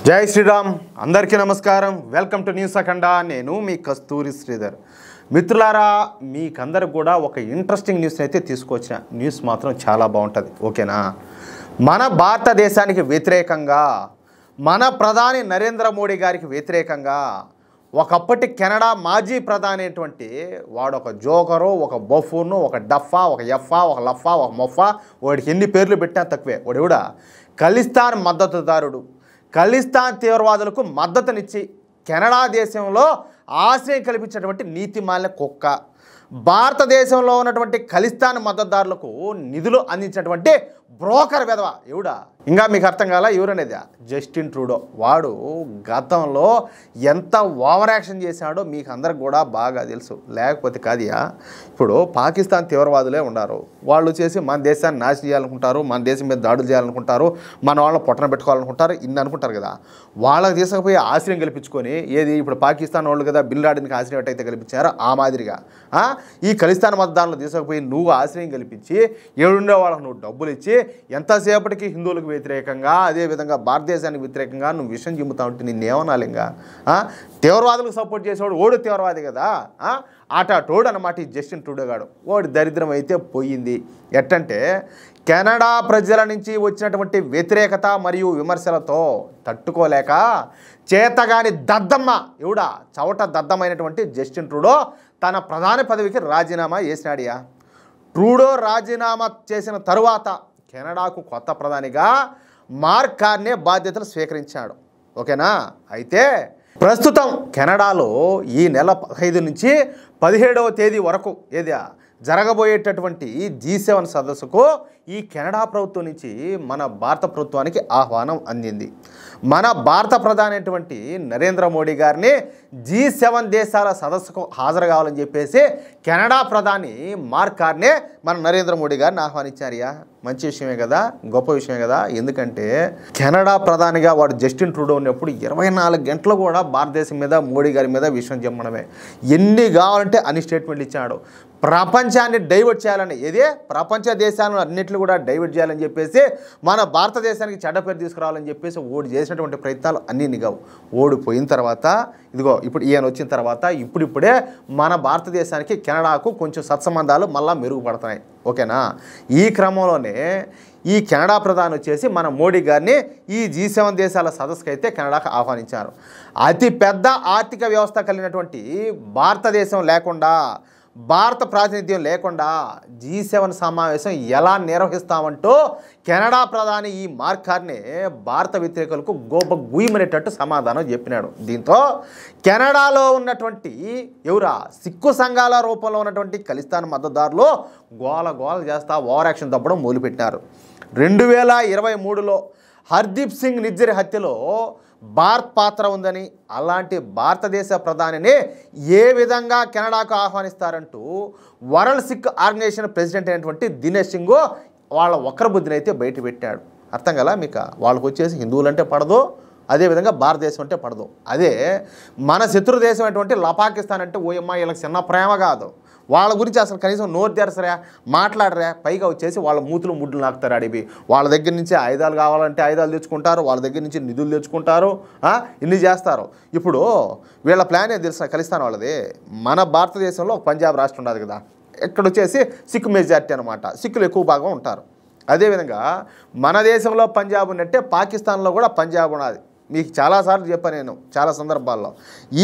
జై శ్రీరామ్ అందరికీ నమస్కారం. వెల్కమ్ టు న్యూస్ అఖండ. నేను మీ కస్తూరి శ్రీధర్. మిత్రులారా, మీకందరికి కూడా ఒక ఇంట్రెస్టింగ్ న్యూస్ అయితే తీసుకొచ్చిన. న్యూస్ మాత్రం చాలా బాగుంటుంది. ఓకేనా? మన భారతదేశానికి వ్యతిరేకంగా, మన ప్రధాని నరేంద్ర మోడీ గారికి వ్యతిరేకంగా ఒకప్పటి కెనడా మాజీ ప్రధాని అయినటువంటి వాడు ఒక జోకరు, ఒక బఫూను, ఒక డఫా, ఒక ఎఫ్ఫా, ఒక లఫా, ఒక మొఫా, వాడికి ఎన్ని పేర్లు పెట్టినా తక్కువే. వాడు కూడా ఖలిస్తాన్ మద్దతుదారుడు. ఖలిస్తాన్ తీవ్రవాదులకు మద్దతునిచ్చి కెనడా దేశంలో ఆశ్రయం కల్పించినటువంటి నీతిమాలిన కుక్క. భారతదేశంలో ఉన్నటువంటి ఖలిస్తాన్ మద్దతుదారులకు నిధులు అందించినటువంటి బ్రోకర్ వెధవ ఎవడా? ఇంకా మీకు అర్థం కాల ఎవరనేది? Justin Trudeau. వాడు గతంలో ఎంత ఓవర్ యాక్షన్ చేశాడో మీకు అందరికి కూడా బాగా తెలుసు. లేకపోతే కాదియా, ఇప్పుడు పాకిస్తాన్ తీవ్రవాదులే ఉన్నారు. వాళ్ళు చేసి మన దేశాన్ని నాశనం చేయాలనుకుంటారు, మన దేశం మీద దాడులు చేయాలనుకుంటారు, మన వాళ్ళని పొట్టన పెట్టుకోవాలనుకుంటారు, ఇన్ని అనుకుంటారు కదా. వాళ్ళకి తీసుకుపోయి ఆశ్రయం కల్పించుకొని, ఏది ఇప్పుడు పాకిస్తాన్ వాళ్ళు కదా బిన్ లాడెన్కి ఆశ్రయం ఎట్టయితే కల్పించారో ఆ మాదిరిగా ఈ ఖలిస్తాన్ మద్దతుదారులు తీసుకుపోయి నువ్వు ఆశ్రయం కల్పించి ఏడుండే వాళ్ళకు నువ్వు డబ్బులు ఇచ్చి ఎంతసేపటికి హిందువులకు వ్యతిరేకంగా, అదేవిధంగా భారతదేశానికి వ్యతిరేకంగా నువ్వు విషయం చెబుతా ఉంటే నిన్నేమనాలి? ఇంకా తీవ్రవాదులకు సపోర్ట్ చేసేవాడు ఓడు తీవ్రవాది కదా. టోడు అన్నమాట ఈ జస్టిన్ ట్రూడో గాడు. ఓడి దరిద్రం అయితే పోయింది. ఎట్టంటే కెనడా ప్రజల నుంచి వచ్చినటువంటి వ్యతిరేకత మరియు విమర్శలతో తట్టుకోలేక చేతగాని దద్దమ్మ ఎవడా చవట దద్దమైనటువంటి జస్టిన్ ట్రూడో తన ప్రధాని పదవికి రాజీనామా చేసినాడియా. ట్రూడో రాజీనామా చేసిన తరువాత కెనడాకు కొత్త ప్రధానిగా మార్క్ కార్నే బాధ్యతలు స్వీకరించాడు. ఓకేనా? అయితే ప్రస్తుతం కెనడాలో ఈ నెల 15 నుంచి 17వ తేదీ వరకు జరగబోయేటటువంటి G7 సదస్సుకు ఈ కెనడా ప్రభుత్వం నుంచి మన భారత ప్రభుత్వానికి ఆహ్వానం అందింది. మన భారత ప్రధాని అయినటువంటి నరేంద్ర మోడీ గారిని G7 దేశాల సదస్సుకు హాజరు కావాలని చెప్పేసి కెనడా ప్రధాని మార్క్ కార్నే మన నరేంద్ర మోడీ గారిని ఆహ్వానించారియా. మంచి విషయమే కదా, గొప్ప విషయమే కదా. ఎందుకంటే కెనడా ప్రధానిగా వాడు జస్టిన్ ట్రూడో ఉన్నప్పుడు 24 గంటలు కూడా భారతదేశం మీద, మోడీ గారి మీద విషయం చెప్పడమే. ఎన్ని కావాలంటే అన్ని స్టేట్మెంట్లు ఇచ్చాడు. ప్రపంచాన్ని డైవర్ట్ చేయాలని, ప్రపంచ దేశాలను అన్నింటిని కూడా డైవర్ట్ చేయాలని చెప్పేసి మన భారతదేశానికి చెడ్డ పేరు తీసుకురావాలని చెప్పేసి ఓడి చేసినటువంటి ప్రయత్నాలు అన్నీ నిగావు. ఓడిపోయిన తర్వాత ఇదిగో ఇప్పుడు ఈయన వచ్చిన తర్వాత ఇప్పుడిప్పుడే మన భారతదేశానికి కెనడాకు కొంచెం సత్సంబంధాలు మళ్ళీ మెరుగుపడుతున్నాయి. ఓకేనా? ఈ క్రమంలోనే ఈ కెనడా ప్రధాని వచ్చేసి మన మోడీ గారిని ఈ G7 దేశాల సదస్సుకు అయితే కెనడాకు ఆహ్వానించారు. అతి పెద్ద ఆర్థిక వ్యవస్థ కలిగినటువంటి భారతదేశం లేకుండా, భారత ప్రాతినిధ్యం లేకుండా G7 సమావేశం ఎలా నిర్వహిస్తామంటూ కెనడా ప్రధాని ఈ మార్క్ కార్నే భారత వ్యతిరేకులకు గుయ్యమనేటట్టు సమాధానం చెప్పినాడు. దీంతో కెనడాలో ఉన్నటువంటి సిక్కు సంఘాల రూపంలో ఉన్నటువంటి ఖలిస్తాన్ మద్దతుదారులు గోల చేస్తా ఓవర్ యాక్షన్ తప్పడం మొదలుపెట్టినారు. 2023లో హర్దీప్ సింగ్ నిజ్జర్ హత్యలో భారత్ పాత్ర ఉందని, అలాంటి భారతదేశ ప్రధానిని ఏ విధంగా కెనడాకు ఆహ్వానిస్తారంటూ వరల్డ్ సిక్ ఆర్గనైజేషన్ ప్రెసిడెంట్ అయినటువంటి దినేష్ సింగ్ వాళ్ళ ఒక్కరి బుద్ధిని అయితే బయట పెట్టాడు. అర్థం కదా మీకు? వాళ్ళకు వచ్చేసి హిందువులంటే పడదు, అదేవిధంగా భారతదేశం అంటే పడదు. అదే మన శత్రు దేశం అటువంటి పాకిస్తాన్ అంటే ఓయమ్మ వీళ్ళకి చిన్న ప్రేమ కాదు. వాళ్ళ గురించి అసలు కనీసం నోరు తెరసరా, మాట్లాడరా. పైగా వచ్చేసి వాళ్ళ మూతులు ముడ్లు నాకుతారు. అడిగి వాళ్ళ దగ్గర నుంచి ఆయుధాలు కావాలంటే ఆయుధాలు తెచ్చుకుంటారు, వాళ్ళ దగ్గర నుంచి నిధులు తెచ్చుకుంటారు, ఇన్ని చేస్తారు. ఇప్పుడు వీళ్ళ ప్లాన్ ఏది తెలుసా? ఖలిస్తాన్ వాళ్ళది మన భారతదేశంలో ఒక పంజాబ్ రాష్ట్రం ఉండదు కదా, ఇక్కడ వచ్చేసి సిక్కు మెజారిటీ అనమాట. సిక్కులు ఎక్కువ భాగం ఉంటారు. అదేవిధంగా మన దేశంలో పంజాబ్ ఉన్నట్టే పాకిస్తాన్లో కూడా పంజాబ్ ఉన్నది. మీకు చాలాసార్లు చెప్పాను నేను చాలా సందర్భాల్లో.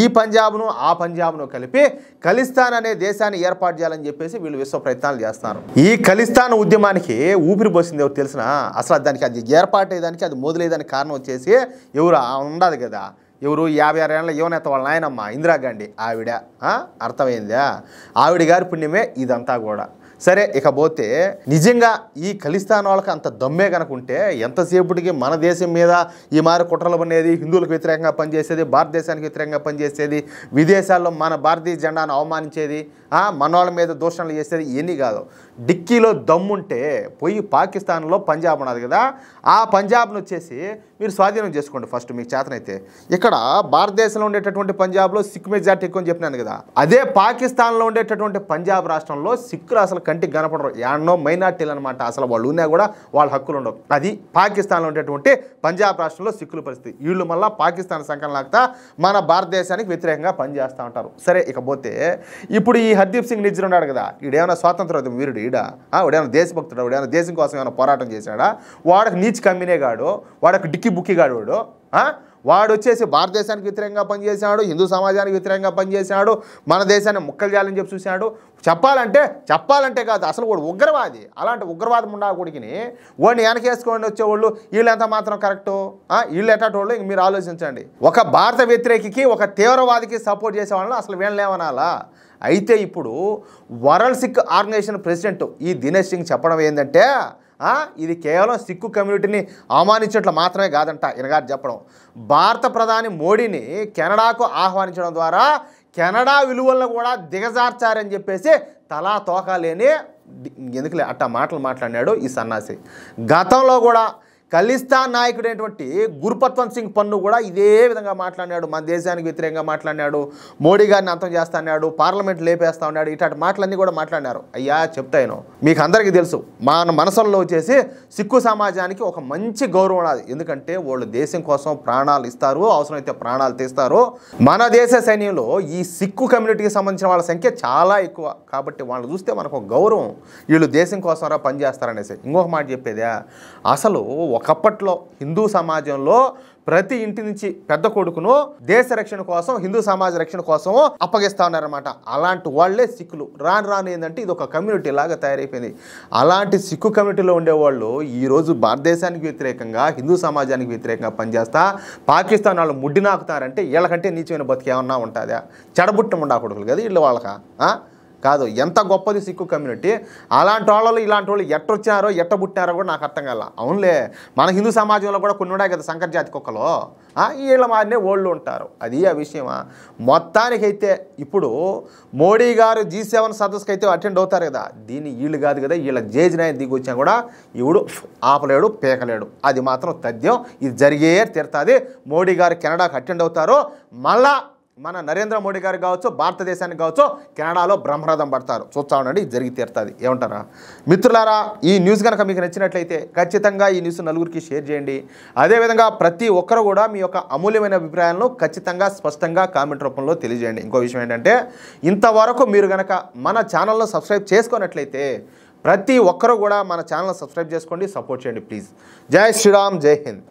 ఈ పంజాబ్ను ఆ పంజాబ్ను కలిపి ఖలిస్తాన్ అనే దేశాన్ని ఏర్పాటు చేయాలని చెప్పేసి వీళ్ళు విశ్వ ప్రయత్నాలు చేస్తున్నారు. ఈ ఖలిస్తాన్ ఉద్యమానికి ఊపిరి పోసింది ఎవరు తెలిసిన? అసలు దానికి అది ఏర్పాటు అయ్యేదానికి, అది మొదలయ్యేదానికి కారణం వచ్చేసి ఉండదు కదా, 56 ఏళ్ళ యువనేత వాళ్ళ నాయనమ్మ ఇందిరాగాంధీ. ఆవిడ అర్థమైందా? ఆవిడ గారి పుణ్యమే ఇదంతా కూడా. సరే, ఇకపోతే నిజంగా ఈ ఖలిస్తాన్ వాళ్ళకి అంత దమ్మే కనుకుంటే ఎంతసేపటికి మన దేశం మీద ఈ మారి కుట్రలు పనేది, హిందువులకు వ్యతిరేకంగా పనిచేసేది, భారతదేశానికి వ్యతిరేకంగా పనిచేసేది, విదేశాల్లో మన భారతీయ జెండాను అవమానించేది, మన వాళ్ళ మీద దూషణలు చేసేది ఇవన్నీ కాదు. డిక్కీలో దమ్ముంటే పోయి పాకిస్తాన్లో పంజాబ్ ఉన్నది కదా, ఆ పంజాబ్ను వచ్చేసి మీరు స్వాధీనం చేసుకోండి ఫస్ట్ మీకు చేతనైతే. ఇక్కడ భారతదేశంలో ఉండేటటువంటి పంజాబ్లో సిక్ మెజార్టీ ఎక్కువ అని చెప్పినాను కదా, అదే పాకిస్తాన్లో ఉండేటటువంటి పంజాబ్ రాష్ట్రంలో సిక్కులు అసలు కంటికి కనపడరు, యాడ్నో మైనార్టీలు అనమాట. అసలు వాళ్ళు ఉన్నా కూడా వాళ్ళ హక్కులు ఉండవు. అది పాకిస్తాన్లో ఉండేటువంటి పంజాబ్ రాష్ట్రంలో సిక్కుల పరిస్థితి. వీళ్ళు మళ్ళీ పాకిస్తాన్ సంకలన లాగుతా మన భారతదేశానికి వ్యతిరేకంగా పనిచేస్తూ ఉంటారు. సరే, ఇకపోతే ఇప్పుడు ఈ హర్దీప్ సింగ్ నిజ్జర్ ఉన్నాడు కదా, ఈడేమైనా స్వాతంత్ర వీరుడు, వాడేమైనా దేశభక్తుడు, వాడేమైనా దేశం కోసం ఏమైనా పోరాటం చేశాడా? వాడికి నీచ్ కమ్మినేగాడు, వాడికి డిక్కి బుక్కిగాడు, వాడు వచ్చేసి భారతదేశానికి వ్యతిరేకంగా పనిచేశాడు, హిందూ సమాజానికి వ్యతిరేకంగా పనిచేశాడు, మన దేశాన్ని ముక్కలు చేయాలని చెప్పి చూశాడు. చెప్పాలంటే కాదు, అసలు వాడు ఉగ్రవాది. అలాంటి ఉగ్రవాదం ఉండా కొడుకుని వాడిని వెనకేసుకొని వచ్చేవాళ్ళు వీళ్ళంతా మాత్రం కరెక్టు? వీళ్ళు ఎట్టేటోళ్ళు ఇంక మీరు ఆలోచించండి. ఒక భారత వ్యతిరేకికి, ఒక తీవ్రవాదికి సపోర్ట్ చేసే వాళ్ళని అసలు వీళ్ళని ఏమనాలా? అయితే ఇప్పుడు వరల్డ్ సిక్ ఆర్గనైజేషన్ ప్రెసిడెంట్ ఈ దినేష్ సింగ్ చెప్పడం ఏంటంటే, ఇది కేవలం సిక్కు కమ్యూనిటీని అవమానించట్లు మాత్రమే కాదంట. ఈయనగారు చెప్పడం, భారత ప్రధాని మోడీని కెనడాకు ఆహ్వానించడం ద్వారా కెనడా విలువలను కూడా దిగజార్చారని చెప్పేసి తలా తోకా లేని ఎందుకులే అట్టా మాటలు మాట్లాడినాడు ఈ సన్నాసి. గతంలో కూడా ఖలిస్తాన్ నాయకుడైనటువంటి గురుపత్వంత్ సింగ్ పన్ను కూడా ఇదే విధంగా మాట్లాడినాడు, మన దేశానికి వ్యతిరేకంగా మాట్లాడినాడు, మోడీ గారిని అంతం చేస్తా అన్నాడు, పార్లమెంట్ లేపేస్తా ఉన్నాడు, ఇట్లాంటి మాటలన్నీ కూడా మాట్లాడినారు. అయ్యా చెప్తాను, మీకు అందరికీ తెలుసు, మన మనసుల్లో వచ్చేసి సిక్కు సమాజానికి ఒక మంచి గౌరవం ఉన్నది. ఎందుకంటే వాళ్ళు దేశం కోసం ప్రాణాలు ఇస్తారు, అవసరమైతే ప్రాణాలు తీస్తారు. మన దేశ సైన్యంలో ఈ సిక్కు కమ్యూనిటీకి సంబంధించిన వాళ్ళ సంఖ్య చాలా ఎక్కువ. కాబట్టి వాళ్ళు చూస్తే మనకు గౌరవం, వీళ్ళు దేశం కోసం రా పనిచేస్తారనేసి. ఇంకొక మాట చెప్పేదే, అసలు ఒకప్పట్లో హిందూ సమాజంలో ప్రతి ఇంటి నుంచి పెద్ద కొడుకును దేశ రక్షణ కోసం, హిందూ సమాజ రక్షణ కోసం అప్పగిస్తూ ఉన్నారన్నమాట. అలాంటి వాళ్లే సిక్కులు. రాను ఏంటంటే ఇది ఒక కమ్యూనిటీ లాగా తయారైపోయింది. అలాంటి సిక్కు కమ్యూనిటీలో ఉండేవాళ్ళు ఈరోజు భారతదేశానికి వ్యతిరేకంగా, హిందూ సమాజానికి వ్యతిరేకంగా పనిచేస్తా పాకిస్తాన్ వాళ్ళు ముడ్డి నాకుతారంటే వీళ్ళకంటే నీచమైన బతికి ఏమన్నా ఉంటుందా? చెడబుట్టం ఉండకూడదు కదా వీళ్ళు వాళ్ళక కాదు. ఎంత గొప్పది సిక్కు కమ్యూనిటీ. అలాంటి వాళ్ళు ఇలాంటి వాళ్ళు ఎట్టొచ్చారో ఎట్టబుట్టారో కూడా నాకు అర్థం కాల. అవునులే, మన హిందూ సమాజంలో కూడా కొన్ని ఉన్నాయి కదా సంకర జాతి కుక్కలు, వీళ్ళ మారినే ఓళ్ళు ఉంటారు. అది ఆ విషయమా. మొత్తానికైతే ఇప్పుడు మోడీ గారు G7 సదస్సుకి అయితే అటెండ్ అవుతారు కదా, దీన్ని వీళ్ళు కాదు కదా, వీళ్ళ జేజనాయ దిగి వచ్చా కూడా ఇవుడు ఆపలేడు పీకలేడు. అది మాత్రం తథ్యం. ఇది జరిగే తీరుతుంది. మోడీ గారు కెనడాకి అటెండ్ అవుతారు. మళ్ళా మన నరేంద్ర మోడీ గారు కావచ్చు, భారతదేశానికి కావచ్చు, కెనడాలో బ్రహ్మరథం పడతారు. చూస్తా ఉండండి, జరిగి తీరుతుంది. ఏమంటారా మిత్రులారా? ఈ న్యూస్ కనుక మీకు నచ్చినట్లయితే ఖచ్చితంగా ఈ న్యూస్ నలుగురికి షేర్ చేయండి. అదేవిధంగా ప్రతి ఒక్కరు కూడా మీ యొక్క అమూల్యమైన అభిప్రాయాలను ఖచ్చితంగా స్పష్టంగా కామెంట్ రూపంలో తెలియజేయండి. ఇంకో విషయం ఏంటంటే, ఇంతవరకు మీరు కనుక మన ఛానల్ను సబ్స్క్రైబ్ చేసుకున్నట్లయితే ప్రతి ఒక్కరు కూడా మన ఛానల్ సబ్స్క్రైబ్ చేసుకోండి, సపోర్ట్ చేయండి ప్లీజ్. జై శ్రీరామ్, జై హింద్.